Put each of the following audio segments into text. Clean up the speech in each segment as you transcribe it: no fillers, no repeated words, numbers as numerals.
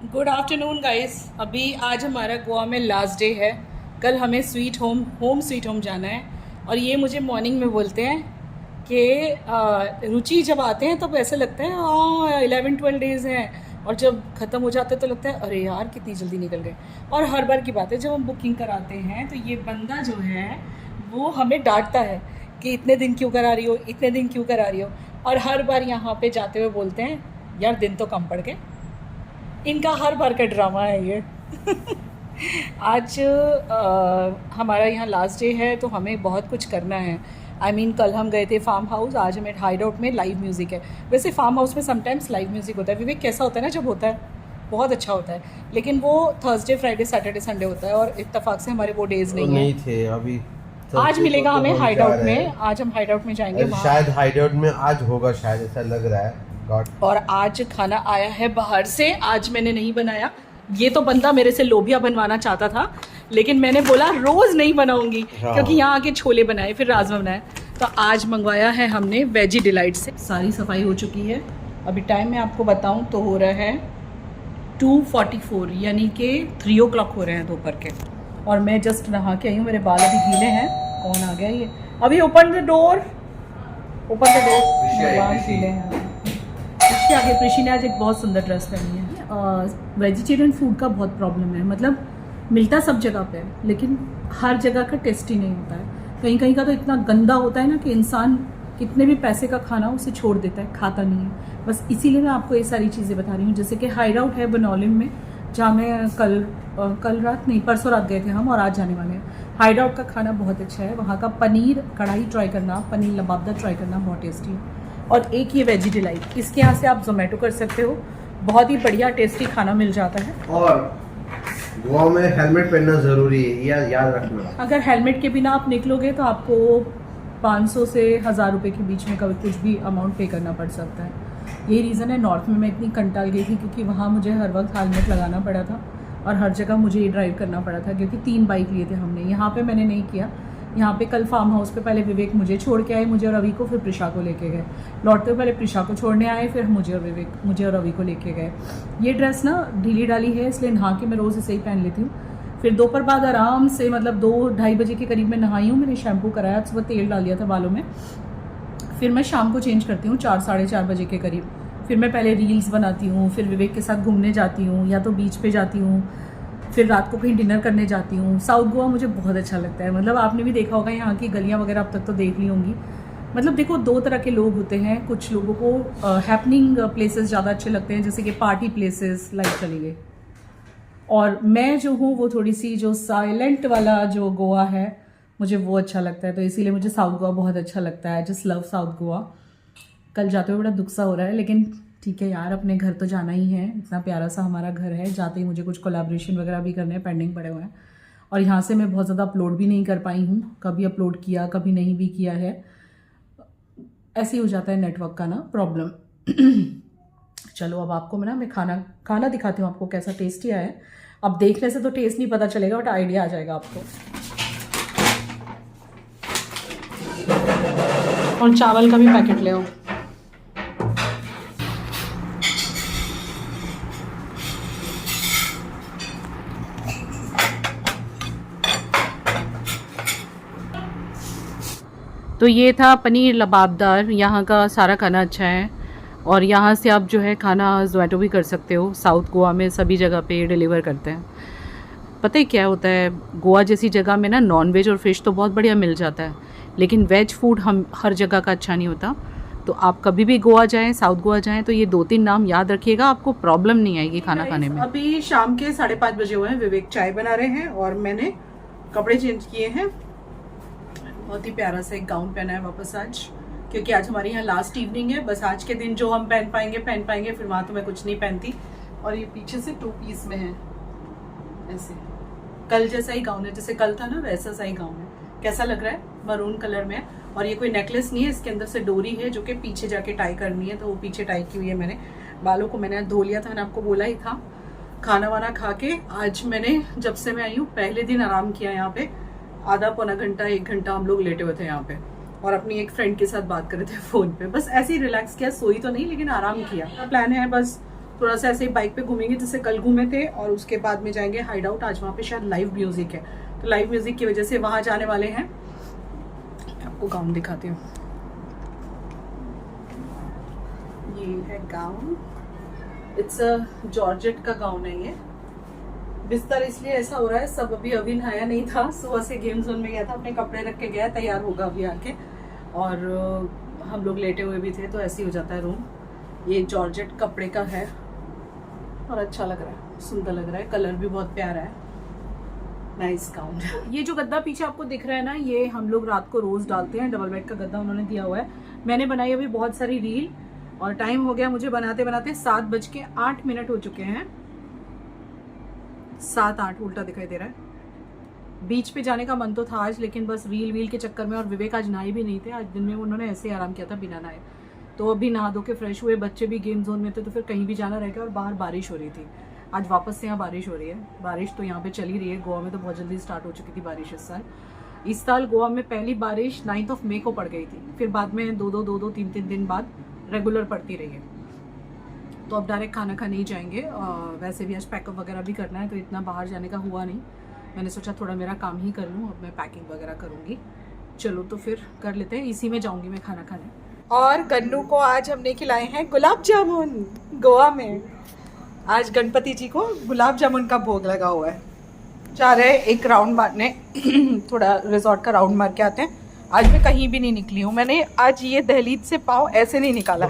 Good afternoon guys. अभी आज हमारा गोवा में लास्ट डे है। कल हमें स्वीट होम जाना है। और ये मुझे मॉर्निंग में बोलते हैं कि रुचि जब आते हैं तब ऐसे लगता है 11-12 डेज़ हैं, और जब ख़त्म हो जाते हैं तो लगता है अरे यार कितनी जल्दी निकल गए। और हर बार की बात है, जब हम बुकिंग कराते हैं तो ये बंदा जो है वो हमें डांटता है कि इतने दिन क्यों करा रही हो, इतने दिन क्यों करा रही हो। और हर बार यहाँ पे जाते हुए बोलते हैं यार दिन तो कम पड़ गए। इनका हर बार का ड्रामा है ये। आज हमारा यहाँ लास्ट डे है तो हमें बहुत कुछ करना है। कल हम गए थे फार्म हाउस, आज हमें हाइड आउट में लाइव म्यूज़िक है। वैसे फार्म हाउस में समटाइम्स लाइव म्यूज़िक होता है। विवेक कैसा होता है ना, जब होता है बहुत अच्छा होता है, लेकिन वो थर्सडे फ्राइडे सैटरडे संडे होता है, और इत्तेफाक से हमारे वो डेज नहीं थे अभी। आज मिलेगा हमें हाइड आउट में। आज हम हाइड आउट में जाएंगे, शायद हाइड आउट में आज होगा, शायद ऐसा लग रहा है। और आज खाना आया है बाहर से। आज मैंने नहीं बनाया। ये तो बंदा मेरे से लोबिया बनवाना चाहता था, लेकिन मैंने बोला रोज़ नहीं बनाऊंगी, क्योंकि यहाँ आके छोले बनाए फिर राजमा बनाए। तो आज मंगवाया है हमने वेजी डिलाइट से। सारी सफाई हो चुकी है। अभी टाइम मैं आपको बताऊं तो हो रहा है 2:44, यानी कि 3 o'clock हो रहे हैं दोपहर के। और मैं जस्ट नहा के आई हूँ, मेरे बाल अभी गीले हैं। कौन आ गया ये? अभी open the door, open the door. बाल गीले हैं। इसके आगे प्रिशी ने आज एक बहुत सुंदर ड्रेस पहनी है। वेजिटेरियन फूड का बहुत प्रॉब्लम है, मतलब मिलता सब जगह पे है, लेकिन हर जगह का टेस्टी नहीं होता है। कहीं कहीं का तो इतना गंदा होता है ना कि इंसान कितने भी पैसे का खाना उसे छोड़ देता है, खाता नहीं है। बस इसीलिए मैं आपको ये सारी चीज़ें बता रही हूँ। जैसे कि हाइड आउट है बनौलिम में, जहाँ मैं कल रात नहीं परसों रात गए थे हम, और आज जाने वाले हैं। हाइड आउट का खाना बहुत अच्छा है। वहाँ का पनीर कढ़ाई ट्राई करना, पनीर लबाबदा ट्राई करना, बहुत टेस्टी है। और एक ये वेजी डिलाइट, इसके यहाँ से आप जोमेटो कर सकते हो, बहुत ही बढ़िया टेस्टी खाना मिल जाता है। और गोवा में हेलमेट पहनना ज़रूरी है, यह याद रखना। अगर हेलमेट के बिना आप निकलोगे तो आपको 500 से 1000 रुपये के बीच में कभी कुछ भी अमाउंट पे करना पड़ सकता है। यही रीज़न है नॉर्थ में मैं इतनी कंटाल गई थी, क्योंकि वहाँ मुझे हर वक्त हेलमेट लगाना पड़ा था, और हर जगह मुझे ये ड्राइव करना पड़ा था, क्योंकि 3 बाइक लिए थे हमने। यहाँ पे मैंने नहीं किया। यहाँ पे कल फार्म हाउस पे पहले विवेक मुझे छोड़ के आए, मुझे और रवि को, फिर प्रिशा को लेके गए। लौटते पहले प्रिशा को छोड़ने आए, फिर मुझे और रवि को लेके गए। ये ड्रेस ना ढीली डाली है, इसलिए नहा के मैं रोज़ इसे ही पहन लेती हूँ। फिर दोपहर बाद आराम से, मतलब 2-2:30 बजे के करीब मैं नहाई हूँ। मैंने शैम्पू कराया, सुबह तेल डाल दिया था बालों में। फिर मैं शाम को चेंज करती हूँ 4-4:30 बजे के करीब। फिर मैं पहले रील्स बनाती हूँ, फिर विवेक के साथ घूमने जाती हूँ, या तो बीच पे जाती हूँ, फिर रात को कहीं डिनर करने जाती हूँ। साउथ गोवा मुझे बहुत अच्छा लगता है। मतलब आपने भी देखा होगा, यहाँ की गलियाँ वगैरह अब तक तो देख ली होंगी। मतलब देखो, 2 तरह के लोग होते हैं। कुछ लोगों को हैपनिंग प्लेसेस ज़्यादा अच्छे लगते हैं, जैसे कि पार्टी प्लेसेस लाइक चली गई। और मैं जो हूँ वो थोड़ी सी जो साइलेंट वाला जो गोवा है, मुझे वो अच्छा लगता है। तो इसीलिए मुझे साउथ गोवा बहुत अच्छा लगता है। Just love south Goa. कल जाते हुए बड़ा दुख सा हो रहा है, लेकिन ठीक है यार, अपने घर तो जाना ही है। इतना प्यारा सा हमारा घर है। जाते ही मुझे कुछ कोलैबोरेशन वगैरह भी करने हैं, पेंडिंग पड़े हुए हैं। और यहाँ से मैं बहुत ज़्यादा अपलोड भी नहीं कर पाई हूँ। कभी अपलोड किया, कभी नहीं भी किया है। ऐसे ही हो जाता है नेटवर्क का ना प्रॉब्लम। चलो अब आपको मैं खाना दिखाती हूँ आपको, कैसा टेस्टी आया है। अब देखने से तो टेस्ट नहीं पता चलेगा, बट आइडिया आ जाएगा आपको। और चावल का भी पैकेट ले आओ। तो ये था पनीर लबाबदार। यहाँ का सारा खाना अच्छा है, और यहाँ से आप जो है खाना जोमेटो भी कर सकते हो। साउथ गोवा में सभी जगह पे डिलीवर करते हैं। पता है क्या होता है, गोवा जैसी जगह में ना नॉन वेज और फिश तो बहुत बढ़िया मिल जाता है, लेकिन वेज फूड हम हर जगह का अच्छा नहीं होता। तो आप कभी भी गोवा जाएं, साउथ गोवा जाएं, तो ये 2-3 नाम याद रखिएगा, आपको प्रॉब्लम नहीं आएगी खाना खाने में। अभी शाम के 5:30 बजे हुए हैं। विवेक चाय बना रहे हैं और मैंने कपड़े चेंज किए हैं। बहुत ही प्यारा सा एक गाउन पहना है वापस आज, क्योंकि आज हमारी यहाँ लास्ट इवनिंग है। बस आज के दिन जो हम पहन पाएंगे, फिर वहाँ तो मैं कुछ नहीं पहनती। और ये पीछे से 2 पीस में है, ऐसे कल जैसा ही गाउन है, जैसे कल था ना वैसा सा ही गाउन है। कैसा लग रहा है? मरून कलर में है। और ये कोई नेकलेस नहीं है, इसके अंदर से डोरी है जो कि पीछे जाके टाई करनी है, तो वो पीछे टाई की हुई है मैंने। बालों को मैंने धो लिया था, मैंने आपको बोला ही था। खाना वाना खा के आज मैंने, जब से मैं आई हूँ पहले दिन आराम किया यहाँ पे। आधा पौना घंटा 1 घंटा हम लोग लेटे हुए थे यहाँ पे, और अपनी एक फ्रेंड के साथ बात कर रहे थे फ़ोन पे। बस ऐसे ही रिलैक्स किया, सोई तो नहीं लेकिन आराम किया। प्लान है बस थोड़ा सा ऐसे ही बाइक पे घूमेंगे जैसे कल घूमे थे, और उसके बाद में जाएंगे हाइड आउट। आज वहाँ पे शायद लाइव म्यूजिक है, तो लाइव म्यूजिक की वजह से वहाँ जाने वाले हैं। आपको गाउन दिखाती हूँ, ये है गाउन, इट्स अ जॉर्जेट का गाउन है ये। बिस्तर इसलिए ऐसा हो रहा है, सब अभी नहाया नहीं था, सुबह से गेम जोन में गया था, अपने कपड़े रख के गया, तैयार होगा अभी आके, और हम लोग लेटे हुए भी थे, तो ऐसे ही हो जाता है रूम। ये जॉर्जेट कपड़े का है और अच्छा लग रहा है, सुंदर लग रहा है, कलर भी बहुत प्यारा है, नाइस गाउन। ये जो गद्दा पीछे आपको दिख रहा है ना, ये हम लोग रात को रोज डालते हैं, डबल बेड का गद्दा उन्होंने दिया हुआ है। मैंने बनाई अभी बहुत सारी रील, और टाइम हो गया मुझे बनाते बनाते 7:08 हो चुके हैं, 7-8 उल्टा दिखाई दे रहा है। बीच पे जाने का मन तो था आज, लेकिन बस रील के चक्कर में, और विवेक आज नहाए भी नहीं थे, आज दिन में उन्होंने ऐसे ही आराम किया था बिना नहाए। तो अभी नहा धो के फ्रेश हुए, बच्चे भी गेम जोन में थे, तो फिर कहीं भी जाना रह गया, और बाहर बारिश हो रही थी। आज वापस से यहाँ बारिश हो रही है, बारिश तो यहाँ पे चल ही रही है। गोवा में तो बहुत जल्दी स्टार्ट हो चुकी थी बारिश इस साल गोवा में पहली बारिश 9 मई को पड़ गई थी, फिर बाद में 2-2, 3-3 दिन बाद रेगुलर पड़ती रही है। तो अब डायरेक्ट खाना खाने ही जाएंगे। वैसे भी आज पैकअप वगैरह भी करना है, तो इतना बाहर जाने का हुआ नहीं, मैंने सोचा थोड़ा मेरा काम ही कर लूँ, अब मैं पैकिंग वगैरह करूँगी। चलो तो फिर कर लेते हैं, इसी में जाऊँगी मैं खाना खाने। और गन्नू को आज हमने खिलाए हैं गुलाब जामुन। गोवा में आज गणपति जी को गुलाब जामुन का भोग लगा हुआ है। जा रहे हैं एक राउंड मारने थोड़ा रिजॉर्ट का राउंड मार के आते हैं। आज मैं कहीं भी नहीं निकली हूँ, मैंने आज ये दहलीज से पाँव ऐसे नहीं निकाला,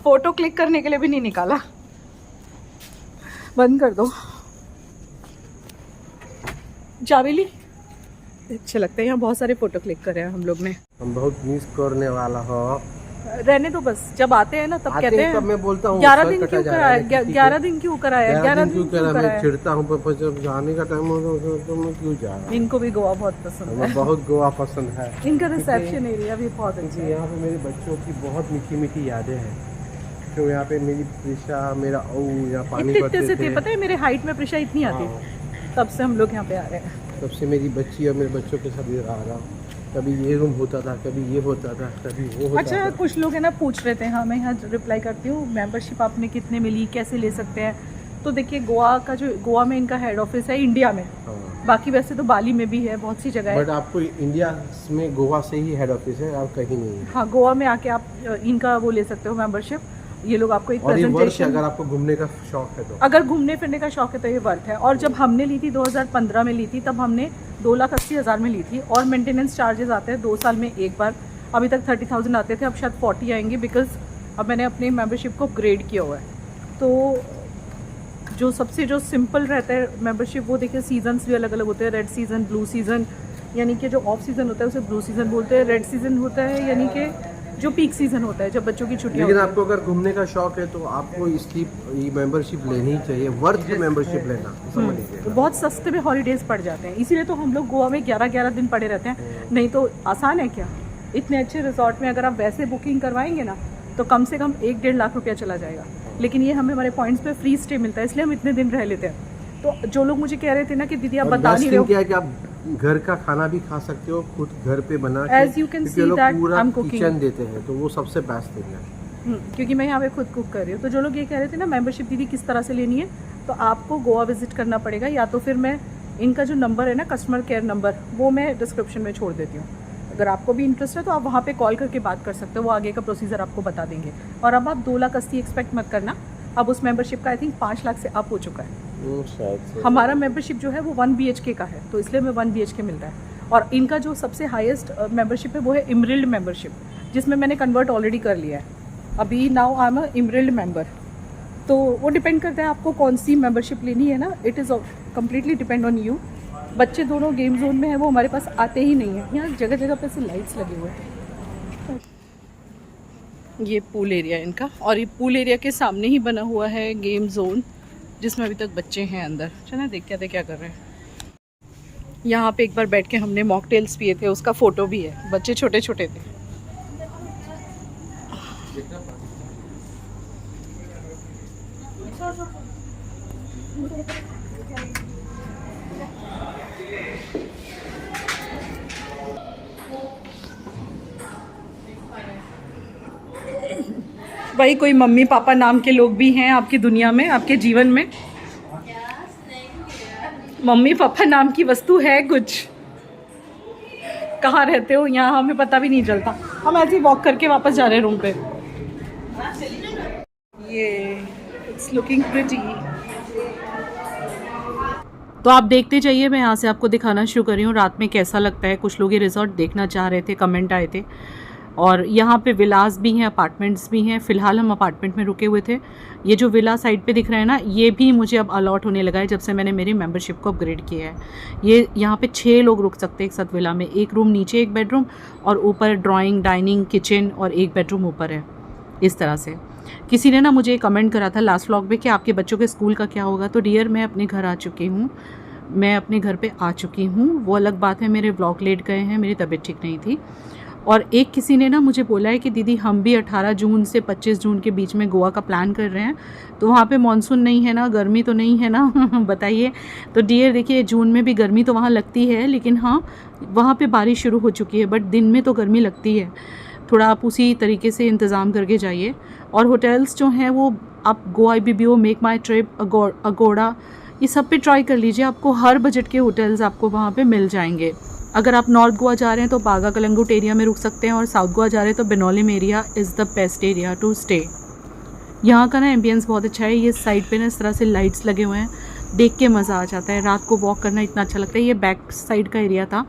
फोटो क्लिक करने के लिए भी नहीं निकाला। बंद कर दो जावेली, अच्छे लगते हैं यहाँ, बहुत सारे फोटो क्लिक करे हैं हम लोग ने। हम बहुत मिस करने वाला हो, रहने दो बस, जब आते हैं ना तब कहते हैं। तब मैं बोलता हूँ 11 दिन क्यों कराया, 11 दिन क्यों कराया, 11 दिन क्यों कराया। मैं चिढ़ता हूँ, पर जब जाने का टाइम हो तो मैं क्यों जा रहा हूँ। इनको भी गोवा बहुत पसंद है, बहुत गोवा पसंद है। इनका रिसेप्शन एरिया भी बहुत अच्छा है। यहाँ पे मेरे बच्चों की बहुत मीठी मीठी यादें हैं, तो यहाँ पे मेरी प्रिशा, मेरा यहाँ पानी इतने से थे, पता है मेरे हाइट में प्रिशा इतनी आती, तब से हम लोग यहाँ पे आ रहे हैं। तब से मेरी बच्ची और मेरे बच्चों के साथ आ रहा हूँ, कभी ये रूम होता था, कभी ये होता था, कभी वो होता अच्छा था। कुछ लोग है ना पूछ रहे थे, हाँ मैं यहाँ रिप्लाई करती हूँ, मेंबरशिप आपने कितने मिली, कैसे ले सकते हैं। तो देखिए गोवा में इनका हेड ऑफिस है इंडिया में, बाकी वैसे तो बाली में भी है, बहुत सी जगह है, बट आपको इंडिया में गोवा से ही हेड ऑफिस है, और कहीं नहीं है। हाँ, गोवा में आके आप इनका वो ले सकते हो मेंबरशिप। ये लोग आपको एक प्रेजेंटेशन, अगर आपको घूमने का शौक है तो, अगर घूमने फिरने का शौक है तो ये वर्थ है। और जब हमने ली थी 2015 में ली थी, तब हमने 2,80,000 में ली थी, और मेंटेनेंस चार्जेस आते हैं 2 साल में एक बार। अभी तक 30,000 आते थे, अब शायद 40 आएंगे, बिकॉज अब मैंने अपनी मेंबरशिप को अपग्रेड किया हुआ है। तो जो सबसे जो सिंपल रहता है मेंबरशिप, वो देखिए सीजन्स भी अलग अलग होते हैं, रेड सीज़न, ब्लू सीज़न, यानी कि जो ऑफ सीज़न होता है उसे ब्लू सीज़न बोलते हैं, रेड सीज़न होता है यानी कि जो पीक सीज़न होता है जब बच्चों की छुट्टियां। लेकिन आपको अगर घूमने का शौक है तो आपको इसकी मेंबरशिप लेनी ही चाहिए, वर्थ की मेंबरशिप लेना, समझ लीजिए। तो बहुत सस्ते में हॉलीडेज पड़ जाते हैं, इसीलिए तो हम लोग गोवा में 11-11 दिन पड़े रहते हैं। नहीं तो आसान है क्या, इतने अच्छे रिजॉर्ट में अगर आप वैसे बुकिंग करवाएंगे ना, तो कम से कम 1-1.5 लाख रुपया चला जाएगा। लेकिन ये हमें हमारे पॉइंट्स पे फ्री स्टे मिलता है, इसलिए हम इतने दिन रह लेते हैं। तो जो लोग मुझे कह रहे थे ना कि दीदी आप बता नहीं रहे हो, क्या है कि आप घर का खाना भी खा सकते हो, खुद घर पे बना के, As you can see that I'm cooking. Kitchen देते हैं, तो वो सबसे बेस्ट थिंग है। क्योंकि मैं यहाँ पे खुद कुक कर रही हूँ। तो जो लोग ये कह रहे थे ना मेंबरशिप दीदी किस तरह से लेनी है, तो आपको गोवा विजिट करना पड़ेगा, या तो फिर मैं इनका जो नंबर है ना, कस्टमर केयर नंबर, वो मैं डिस्क्रिप्शन में छोड़ देती हूँ। अगर आपको भी इंटरेस्ट है तो आप वहाँ पे कॉल करके बात कर सकते हो, वो आगे का प्रोसीजर आपको बता देंगे। और अब आप 2,80,000 एक्सपेक्ट मत करना, अब उस मेंबरशिप का आई थिंक 5 लाख से अप हो चुका है। हमारा मेंबरशिप जो है वो 1 BHK का है, तो इसलिए हमें 1 BHK मिल रहा है। और इनका जो सबसे हाईएस्ट मेंबरशिप है वो है इमरिल्ड मेंबरशिप, जिसमें मैंने कन्वर्ट ऑलरेडी कर लिया है। अभी now I am a enrolled member. तो वो डिपेंड करता है आपको कौन सी मेंबरशिप लेनी है ना, it is completely depend on you. बच्चे दोनों गेम जोन में है, वो हमारे पास आते ही नहीं है। यहाँ जगह जगह पे से लाइट्स लगे हुए हैं। ये पूल एरिया इनका, और ये पूल एरिया के सामने ही बना हुआ है गेम जोन, जिसमें अभी तक बच्चे हैं अंदर। चलो देखते हैं क्या कर रहे हैं। यहाँ पे एक बार बैठ के हमने मॉकटेल्स पिए थे, उसका फ़ोटो भी है, बच्चे छोटे छोटे थे। भाई कोई मम्मी पापा नाम के लोग भी हैं आपकी दुनिया में, आपके जीवन में? मम्मी पापा नाम की वस्तु है कुछ? कहाँ रहते हो? यहाँ हमें पता भी नहीं चलता। हम ऐसे ही वॉक करके वापस जा रहे हैं रूम पे। ये इट्स लुकिंग प्रिटी। तो आप देखते जाइए, मैं यहाँ से आपको दिखाना शुरू कर रही हूँ रात में कैसा लगता है। कुछ लोग ये रिजॉर्ट देखना चाह रहे थे, कमेंट आए थे। और यहाँ पे विलास भी हैं, अपार्टमेंट्स भी हैं। फ़िलहाल हम अपार्टमेंट में रुके हुए थे। ये जो विला साइड पे दिख रहा है ना, ये भी मुझे अब अलॉट होने लगा है जब से मैंने मेरी मेंबरशिप को अपग्रेड किया है। ये यहाँ पे 6 लोग रुक सकते हैं एक साथ विला में। एक रूम नीचे, एक बेडरूम, और ऊपर ड्राइंग, डाइनिंग, किचन और एक बेडरूम ऊपर है। इस तरह से किसी ने ना मुझे कमेंट करा था लास्ट व्लॉग में कि आपके बच्चों के स्कूल का क्या होगा। तो डियर, मैं अपने घर आ चुकी हूँ, मैं अपने घर पे आ चुकी हूँ। वो अलग बात है, मेरे व्लॉग लेट गए हैं, मेरी तबीयत ठीक नहीं थी। और एक किसी ने ना मुझे बोला है कि दीदी हम भी 18 जून से 25 जून के बीच में गोवा का प्लान कर रहे हैं, तो वहाँ पे मॉनसून नहीं है ना, गर्मी तो नहीं है ना? बताइए। तो डियर देखिए, जून में भी गर्मी तो वहाँ लगती है, लेकिन हाँ वहाँ पे बारिश शुरू हो चुकी है, बट दिन में तो गर्मी लगती है। थोड़ा आप उसी तरीके से इंतज़ाम करके जाइए। और होटल्स जो हैं वो आप गोवा IBBO, मेक माई ट्रिप, अगोड़ा, ये सब पे ट्राई कर लीजिए। आपको हर बजट के होटल्स आपको वहाँ पे मिल जाएंगे। अगर आप नॉर्थ गोवा जा रहे हैं तो बागा कलंगुट एरिया में रुक सकते हैं, और साउथ गोवा जा रहे हैं तो Benaulim area is the best area to stay. यहाँ का ना एम्बियंस बहुत अच्छा है। ये साइड पे ना इस तरह से लाइट्स लगे हुए हैं, देख के मज़ा आ जाता है। रात को वॉक करना इतना अच्छा लगता है। ये बैक साइड का एरिया था,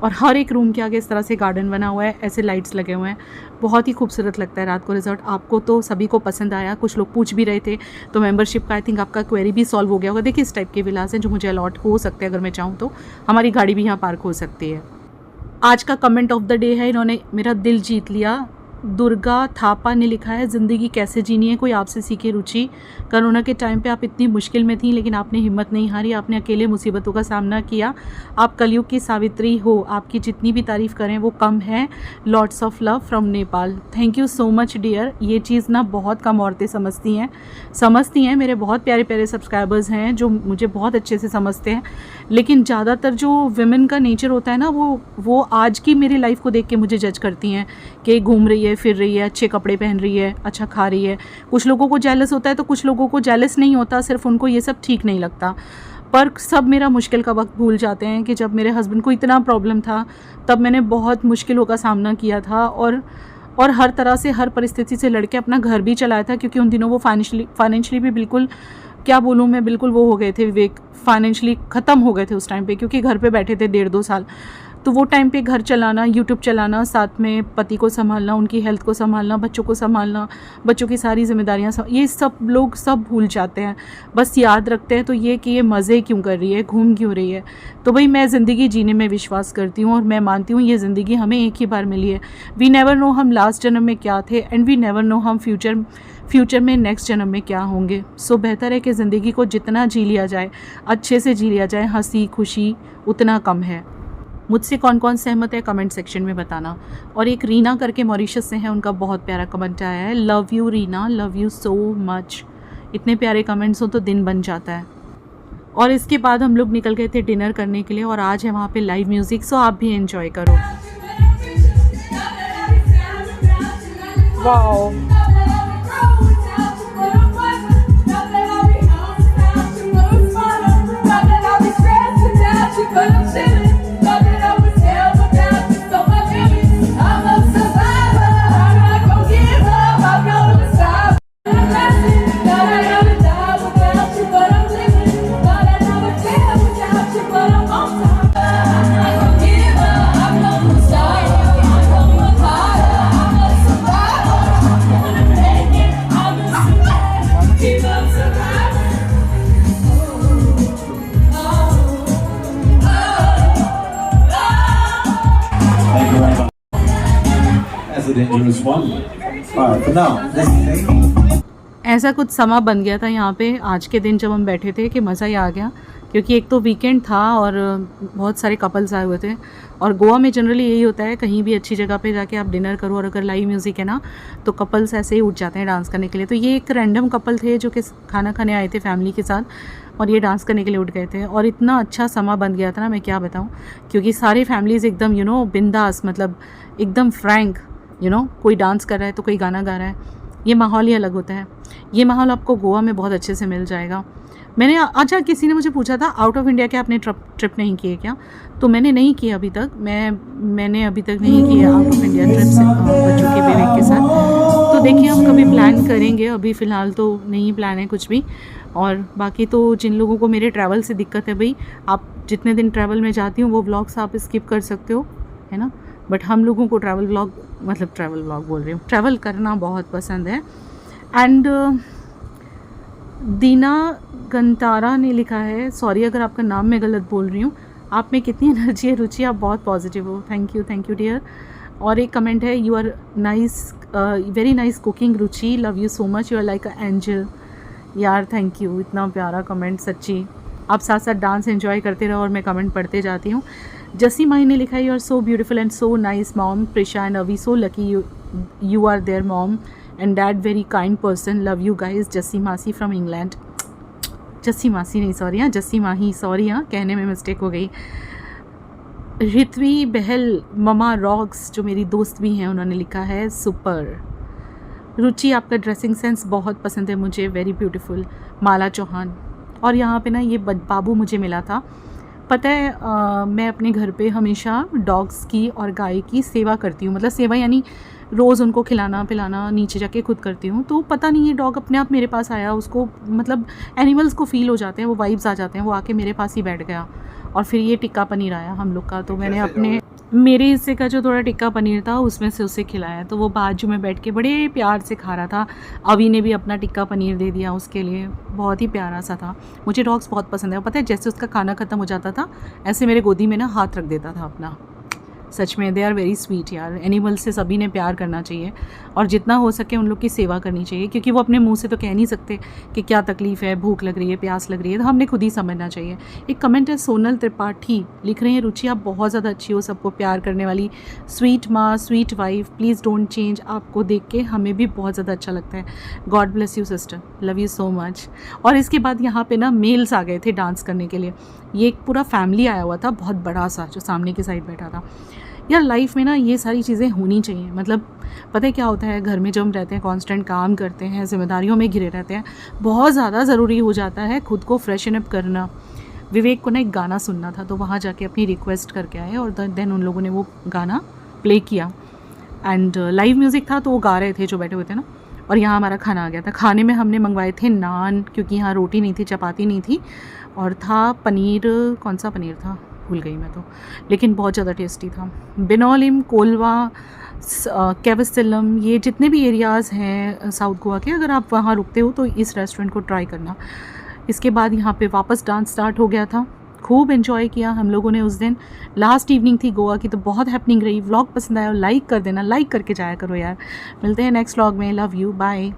और हर एक रूम के आगे इस तरह से गार्डन बना हुआ है, ऐसे लाइट्स लगे हुए हैं। बहुत ही खूबसूरत लगता है रात को रिजॉर्ट। आपको तो सभी को पसंद आया। कुछ लोग पूछ भी रहे थे, तो मेंबरशिप का आई थिंक आपका क्वेरी भी सॉल्व हो गया होगा। देखिए इस टाइप के विलास हैं जो मुझे अलॉट हो सकते हैं, अगर मैं चाहूँ तो। हमारी गाड़ी भी यहाँ पार्क हो सकती है। आज का कमेंट ऑफ द डे है, इन्होंने मेरा दिल जीत लिया। दुर्गा थापा ने लिखा है, ज़िंदगी कैसे जीनी है, कोई आपसे सीखे रुचि। कोरोना के टाइम पे आप इतनी मुश्किल में थी, लेकिन आपने हिम्मत नहीं हारी, आपने अकेले मुसीबतों का सामना किया। आप कलयुग की सावित्री हो, आपकी जितनी भी तारीफ़ करें वो कम है। Lots of love from Nepal. Thank you so much dear. ये चीज़ ना बहुत कम औरतें समझती हैं। मेरे बहुत प्यारे प्यारे सब्सक्राइबर्स हैं जो मुझे बहुत अच्छे से समझते हैं, लेकिन ज़्यादातर जो वुमेन का नेचर होता है ना, वो आज की मेरी लाइफ को देख के मुझे जज करती हैं कि घूम रही है, फिर रही है, अच्छे कपड़े पहन रही है, अच्छा खा रही है। कुछ लोगों को जेलस होता है, तो कुछ लोगों को जेलस नहीं होता, सिर्फ उनको ये सब ठीक नहीं लगता। पर सब मेरा मुश्किल का वक्त भूल जाते हैं कि जब मेरे हस्बैंड को इतना प्रॉब्लम था, तब मैंने बहुत मुश्किलों का सामना किया था, और हर तरह से, हर परिस्थिति से लड़के अपना घर भी चलाया था, क्योंकि उन दिनों वो फाइनेंशियली भी बिल्कुल, क्या बोलूँ मैं, बिल्कुल वो हो गए थे विवेक, फाइनेंशियली ख़त्म हो गए थे उस टाइम पे, क्योंकि घर पे बैठे थे 1.5-2 साल। तो वो टाइम पे घर चलाना, यूट्यूब चलाना, साथ में पति को संभालना, उनकी हेल्थ को संभालना, बच्चों को संभालना, बच्चों की सारी जिम्मेदारियाँ, ये सब लोग सब भूल जाते हैं। बस याद रखते हैं तो ये कि ये मज़े क्यों कर रही है, घूम क्यों रही है। तो भाई मैं ज़िंदगी जीने में विश्वास करती हूँ, और मैं मानती हूँ ये ज़िंदगी हमें एक ही बार मिली है। वी नेवर नो हम लास्ट जन्म में क्या थे, एंड वी नेवर नो हम फ्यूचर में नेक्स्ट जन्म में क्या होंगे। सो बेहतर है कि ज़िंदगी को जितना जी लिया जाए, अच्छे से जी लिया जाए, हंसी खुशी उतना कम है। मुझसे कौन कौन सहमत है कमेंट सेक्शन में बताना। और एक रीना करके मॉरिशस से है, उनका बहुत प्यारा कमेंट आया है, love you Reena, love you so much. इतने प्यारे कमेंट्स हो तो दिन बन जाता है। और इसके बाद हम लोग निकल गए थे डिनर करने के लिए, और आज है वहाँ पे लाइव म्यूज़िक, सो आप भी एंजॉय करो। Wow, dangerous one. For now, this thing. ऐसा कुछ समा बन गया था यहाँ पे आज के दिन जब हम बैठे थे कि मज़ा ही आ गया, क्योंकि एक तो वीकेंड था और बहुत सारे कपल्स आए हुए थे। और गोवा में जनरली यही होता है, कहीं भी अच्छी जगह पे जाके आप डिनर करो और अगर लाइव म्यूज़िक है ना, तो कपल्स ऐसे ही उठ जाते हैं डांस करने के लिए। तो ये एक रैंडम कपल थे जो कि खाना खाने आए थे फैमिली के साथ, और ये डांस करने के लिए उठ गए थे। और इतना अच्छा समा बन गया था ना, मैं क्या बताऊँ, क्योंकि सारी फैमिलीज़ एकदम बिंदास, मतलब एकदम फ्रैंक, कोई डांस कर रहा है तो कोई गाना गा रहा है। ये माहौल ही अलग होता है। ये माहौल आपको गोवा में बहुत अच्छे से मिल जाएगा। मैंने अच्छा, किसी ने मुझे पूछा था आउट ऑफ इंडिया क्या आपने ट्रिप नहीं किए क्या? तो मैंने नहीं किया अभी तक। मैंने अभी तक नहीं किया आउट ऑफ इंडिया ट्रिप्स बच्चों के विवेक के साथ। तो देखिए हम कभी प्लान करेंगे, अभी फ़िलहाल तो नहीं प्लान है कुछ भी। और बाकी तो जिन लोगों को मेरे ट्रैवल से दिक्कत है भाई, आप जितने दिन ट्रैवल में जाती हूँ वो व्लॉग्स आप स्किप कर सकते हो, है ना। बट हम लोगों को ट्रैवल व्लॉग बोल रही हूँ, ट्रैवल करना बहुत पसंद है। एंड दीना गंतारा ने लिखा है, सॉरी अगर आपका नाम मैं गलत बोल रही हूँ, आप में कितनी एनर्जी है रुचि, आप बहुत पॉजिटिव हो। Thank you dear. और एक कमेंट है, you are nice, very nice cooking Ruchi, love you so much, you are like a angel. यार थैंक यू, इतना प्यारा कमेंट, सच्ची। आप साथ साथ डांस एंजॉय करते रहो और मैं कमेंट पढ़ते जाती हूँ। जसी माही ने लिखा है, you are so beautiful and so nice mom, Prisha and Avi so lucky you are there mom and dad very kind person, love you guys, Jassi मासी फ्रॉम इंग्लैंड। जसी मासी नहीं, सॉरी हाँ, जसी माही, सॉरी हाँ, कहने में मिस्टेक हो गई। ऋत्वी बहल ममा रॉक्स, जो मेरी दोस्त भी हैं, उन्होंने लिखा है सुपर। रुचि आपका ड्रेसिंग सेंस बहुत पसंद है मुझे, वेरी ब्यूटीफुल। माला चौहान। और यहाँ पे ना ये बाबू मुझे मिला था, पता है मैं अपने घर पे हमेशा डॉग्स की और गाय की सेवा करती हूँ। मतलब सेवा यानी रोज़ उनको खिलाना पिलाना नीचे जाके खुद करती हूँ। तो पता नहीं ये डॉग अपने आप मेरे पास आया, उसको मतलब एनिमल्स को फील हो जाते हैं, वो वाइब्स आ जाते हैं, वो आके मेरे पास ही बैठ गया। और फिर ये टिक्का पनीर आया हम लोग का, तो मैंने मेरे हिस्से का जो थोड़ा टिक्का पनीर था उसमें से उसे खिलाया। तो वो बाजू में बैठ के बड़े प्यार से खा रहा था। अभी ने भी अपना टिक्का पनीर दे दिया उसके लिए, बहुत ही प्यारा सा था। मुझे डॉग्स बहुत पसंद है। पता है जैसे उसका खाना ख़त्म हो जाता था ऐसे मेरे गोदी में ना हाथ रख देता था अपना। सच में दे आर वेरी स्वीट यार। एनिमल्स से सभी ने प्यार करना चाहिए और जितना हो सके उन लोग की सेवा करनी चाहिए, क्योंकि वो अपने मुंह से तो कह नहीं सकते कि क्या तकलीफ़ है, भूख लग रही है, प्यास लग रही है, तो हमने खुद ही समझना चाहिए। एक कमेंट है, सोनल त्रिपाठी लिख रहे हैं, रुचि आप बहुत ज़्यादा अच्छी हो, सबको प्यार करने वाली, स्वीट माँ, sweet wife, please don't change. आपको देख के हमें भी बहुत ज़्यादा अच्छा लगता है। God bless you sister, love you so much. और इसके बाद यहाँ पे ना मेल्स आ गए थे डांस करने के लिए। ये एक पूरा फैमिली आया हुआ था, बहुत बड़ा सा, जो सामने की साइड बैठा था। यार लाइफ में ना ये सारी चीज़ें होनी चाहिए। मतलब पता है क्या होता है, घर में जब हम रहते हैं, कांस्टेंट काम करते हैं, जिम्मेदारियों में घिरे रहते हैं, बहुत ज़्यादा ज़रूरी हो जाता है खुद को फ्रेशन अप करना। विवेक को ना एक गाना सुनना था, तो वहाँ जाके अपनी रिक्वेस्ट करके आए और देन उन लोगों ने वो गाना प्ले किया। एंड लाइव म्यूज़िक था, तो वो गा रहे थे जो बैठे हुए थे ना। और यहाँ हमारा खाना आ गया था। खाने में हमने मंगवाए थे नान, क्योंकि यहाँ रोटी नहीं थी, चपाती नहीं थी, और था पनीर, कौन सा पनीर था भूल गई मैं तो, लेकिन बहुत ज़्यादा टेस्टी था। बिनोलिम, कोलवा, कैवस्तिलम, ये जितने भी एरियाज़ हैं साउथ गोवा के, अगर आप वहाँ रुकते हो तो इस रेस्टोरेंट को ट्राई करना। इसके बाद यहाँ पे वापस डांस स्टार्ट हो गया था। खूब एंजॉय किया हम लोगों ने उस दिन। लास्ट इवनिंग थी गोवा की, तो बहुत हैपनिंग रही। व्लॉग पसंद आया और लाइक कर देना, लाइक करके जाया करो यार। मिलते हैं नेक्स्ट व्लॉग में। Love you, bye.